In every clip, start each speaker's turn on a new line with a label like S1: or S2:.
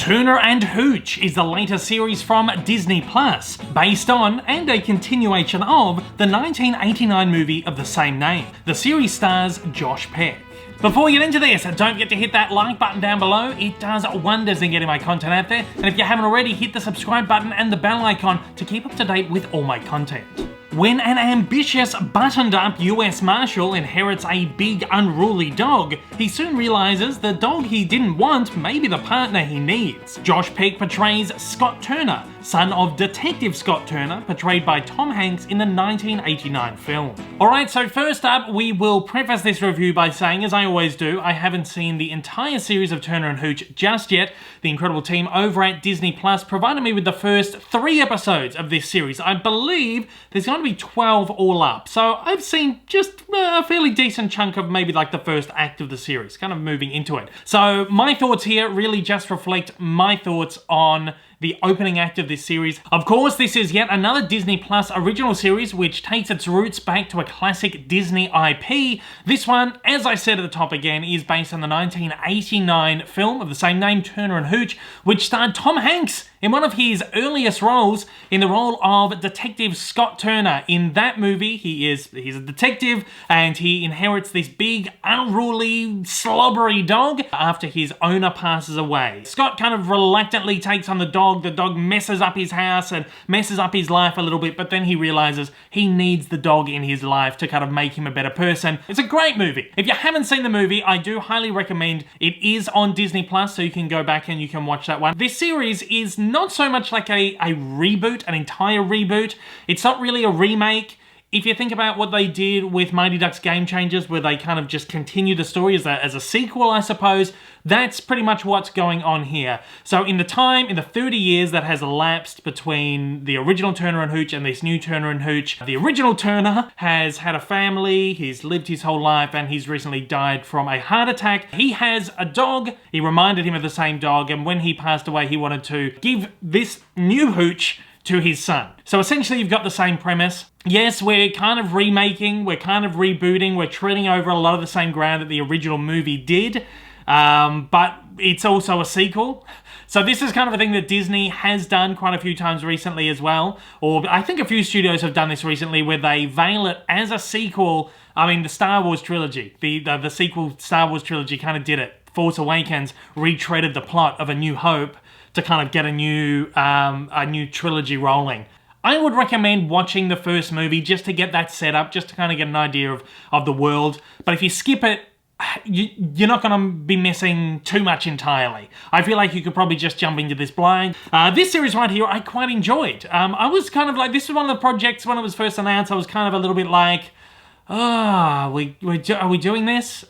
S1: Turner and Hooch is the latest series from Disney+, based on and a continuation of the 1989 movie of the same name. The series stars Josh Peck. Before we get into this, don't forget to hit that like button down below. It does wonders in getting my content out there. And if you haven't already, hit the subscribe button and the bell icon to keep up to date with all my content. When an ambitious, buttoned-up US Marshal inherits a big, unruly dog, he soon realizes the dog he didn't want may be the partner he needs. Josh Peck portrays Scott Turner, son of Detective Scott Turner, portrayed by Tom Hanks in the 1989 film. Alright, so first up, we will preface this review by saying, as I always do, I haven't seen the entire series of Turner and Hooch just yet. The incredible team over at Disney Plus provided me with the first 3 episodes of this series. I believe there's going to be 12 all up, so I've seen just a fairly decent chunk of maybe like the first act of the series, kind of moving into it. So my thoughts here really just reflect my thoughts on the opening act of this series. Of course, this is yet another Disney Plus original series which takes its roots back to a classic Disney IP. This one, as I said at the top again, is based on the 1989 film of the same name, Turner and Hooch, which starred Tom Hanks in one of his earliest roles, in the role of Detective Scott Turner. In that movie, he's a detective and he inherits this big, unruly, slobbery dog after his owner passes away. Scott kind of reluctantly takes on the dog messes up his house and messes up his life a little bit, but then he realizes he needs the dog in his life to kind of make him a better person. It's a great movie. If you haven't seen the movie, I do highly recommend. It is on Disney Plus, so you can go back and you can watch that one. This series is not so much like a reboot, an entire reboot. It's not really a remake. If you think about what they did with Mighty Ducks Game Changers, where they kind of just continue the story as a sequel, I suppose, that's pretty much what's going on here. So in the 30 years that has elapsed between the original Turner and Hooch and this new Turner and Hooch, the original Turner has had a family, he's lived his whole life, and he's recently died from a heart attack. He has a dog, he reminded him of the same dog, and when he passed away, he wanted to give this new Hooch to his son. So essentially you've got the same premise. Yes, we're kind of remaking, we're kind of rebooting, we're treading over a lot of the same ground that the original movie did, but it's also a sequel. So this is kind of a thing that Disney has done quite a few times recently as well, or I think a few studios have done this recently where they veil it as a sequel. I mean, the Star Wars trilogy, the sequel Star Wars trilogy kind of did it. Force Awakens retreaded the plot of A New Hope to kind of get a new trilogy rolling. I would recommend watching the first movie just to get that set up, just to kind of get an idea of the world. But if you skip it, you're not going to be missing too much entirely. I feel like you could probably just jump into this blind. This series right here, I quite enjoyed. I was kind of like, this was one of the projects when it was first announced, I was kind of a little bit like, are we doing this?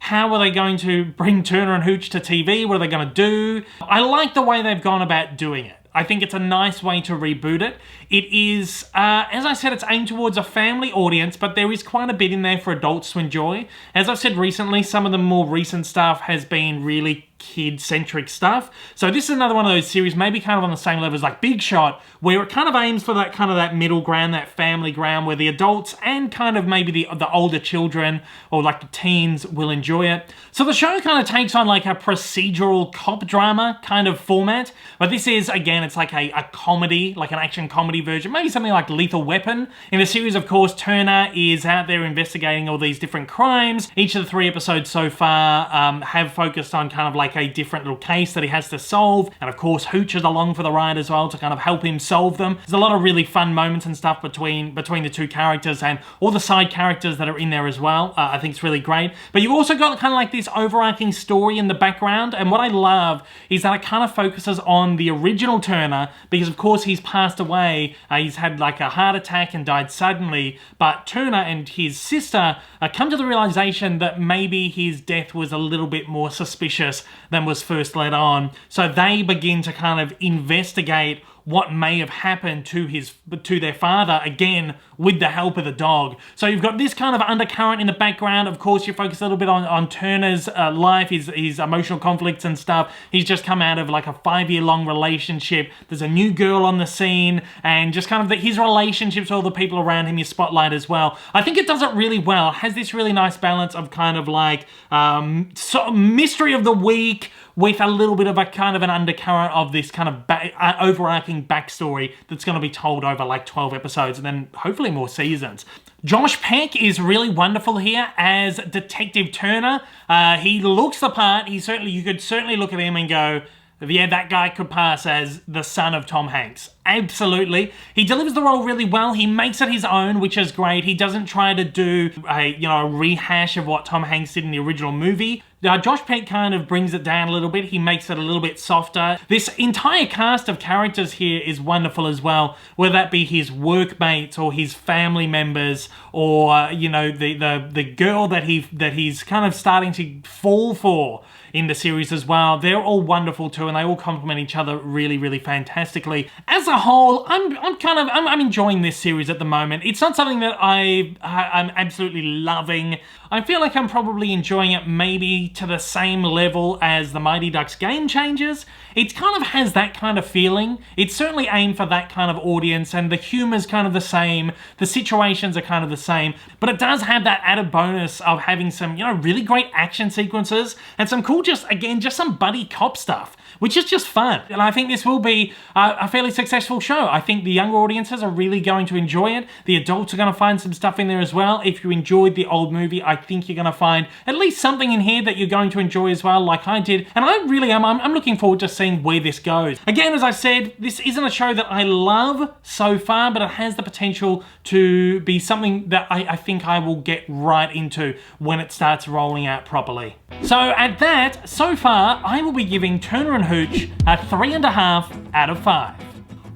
S1: How are they going to bring Turner and Hooch to TV? What are they going to do? I like the way they've gone about doing it. I think it's a nice way to reboot it. It is, as I said, it's aimed towards a family audience, but there is quite a bit in there for adults to enjoy. As I've said recently, some of the more recent stuff has been really kid-centric stuff. So this is another one of those series, maybe kind of on the same level as like Big Shot, where it kind of aims for that middle ground, that family ground, where the adults and kind of maybe the older children or like the teens will enjoy it. So the show kind of takes on like a procedural cop drama kind of format, but this is, again, it's like a comedy, like an action comedy version, maybe something like Lethal Weapon. In the series, of course, Turner is out there investigating all these different crimes. Each of the 3 episodes so far have focused on kind of like a different little case that he has to solve, and of course Hooch is along for the ride as well to kind of help him solve them. There's a lot of really fun moments and stuff between the 2 characters and all the side characters that are in there as well. I think it's really great. But you've also got kind of like this overarching story in the background, and what I love is that it kind of focuses on the original Turner, because of course he's passed away. He's had like a heart attack and died suddenly, but Turner and his sister come to the realization that maybe his death was a little bit more suspicious than was first let on. So they begin to kind of investigate what may have happened to their father, again, with the help of the dog. So you've got this kind of undercurrent in the background. Of course, you focus a little bit on Turner's life, his emotional conflicts and stuff. He's just come out of like a 5-year-long relationship. There's a new girl on the scene, and just kind of his relationships with all the people around him is spotlight as well. I think it does it really well. It has this really nice balance of kind of like sort of mystery of the week with a little bit of a kind of an undercurrent of this kind of overarching backstory that's going to be told over like 12 episodes and then hopefully more seasons. Josh Peck is really wonderful here as Detective Turner. He looks the part. You could certainly look at him and go, yeah, that guy could pass as the son of Tom Hanks. Absolutely. He delivers the role really well. He makes it his own, which is great. He doesn't try to do a rehash of what Tom Hanks did in the original movie. Josh Peck kind of brings it down a little bit. He makes it a little bit softer. This entire cast of characters here is wonderful as well, whether that be his workmates or his family members or, the girl that he's kind of starting to fall for in the series as well. They're all wonderful too, and they all complement each other really, really fantastically. As a whole, I'm enjoying this series at the moment. It's not something that I'm absolutely loving. I feel like I'm probably enjoying it maybe to the same level as the Mighty Ducks Game Changers. It kind of has that kind of feeling. It's certainly aimed for that kind of audience, and the humor's kind of the same, the situations are kind of the same, but it does have that added bonus of having some, really great action sequences and some cool, just some buddy cop stuff, which is just fun. And I think this will be a fairly successful show. I think the younger audiences are really going to enjoy it. The adults are going to find some stuff in there as well. If you enjoyed the old movie, I think you're going to find at least something in here that you're going to enjoy as well, like I did. And I really am. I'm looking forward to seeing where this goes. Again, as I said, this isn't a show that I love so far, but it has the potential to be something that I think I will get right into when it starts rolling out properly. So at that, so far, I will be giving Turner and Hooch a 3.5 out of 5.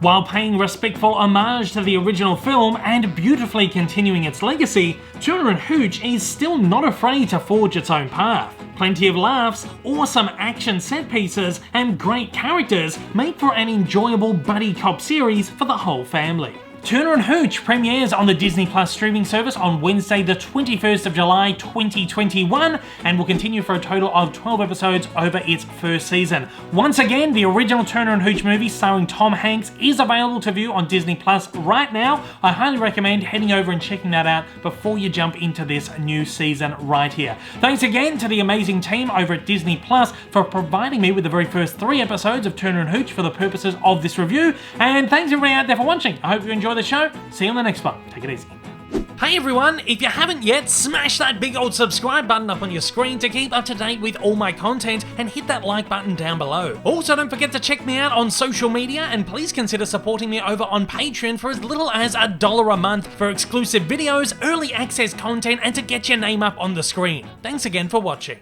S1: While paying respectful homage to the original film and beautifully continuing its legacy, Turner and Hooch is still not afraid to forge its own path. Plenty of laughs, awesome action set pieces, and great characters make for an enjoyable buddy cop series for the whole family. Turner and Hooch premieres on the Disney Plus streaming service on Wednesday the 21st of July 2021 and will continue for a total of 12 episodes over its first season. Once again, the original Turner and Hooch movie starring Tom Hanks is available to view on Disney Plus right now. I highly recommend heading over and checking that out before you jump into this new season right here. Thanks again to the amazing team over at Disney Plus for providing me with the very first 3 episodes of Turner and Hooch for the purposes of this review, and thanks everybody out there for watching. I hope you enjoyed the show. See you on the next one. Take it easy. Hey everyone, if you haven't yet, smash that big old subscribe button up on your screen to keep up to date with all my content, and hit that like button down below. Also, don't forget to check me out on social media, and please consider supporting me over on Patreon for as little as $1 a month for exclusive videos, early access content, and to get your name up on the screen. Thanks again for watching.